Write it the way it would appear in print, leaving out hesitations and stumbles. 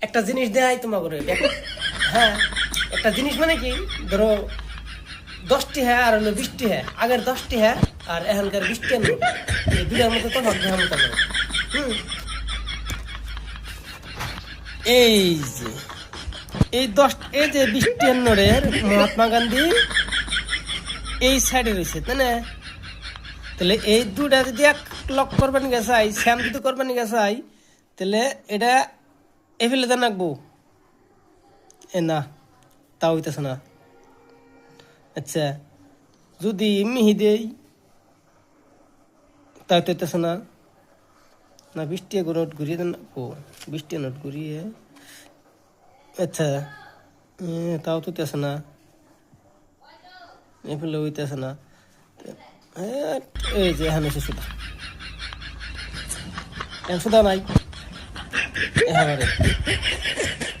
একটা জিনিস দেয় তোমার করে হ্যাঁ একটা জিনিস মানে কি ধরো 10টি হ্যাঁ আর হলো 20টি হ্যাঁ আগের 10টি হ্যাঁ আর এখনকার 20টি নোট এই দুটার মধ্যে তো ভাগ দেওয়া মতো এই যে এই যে 20টি নোটের মহাত্মা গান্ধী এই সাইডে রয়েছে তাই না তাহলে এই দুটা যদি এক লক করবেন গেছাই শ্যাম যদি করবেন গেছাই তাহলে এটা এফেলে দেন রাখবো এ না তাও হইতেছে না আচ্ছা যদি মিহি দেই তাও তো হইতেছে না না 20টি নোট ঘুরিয়ে দেন ও 20টি নোট ঘুরিয়ে আচ্ছা তাও তো হইতেছে না এফেলে হইতেছে না এই যে এখানে এসে সুদা নাই এবারে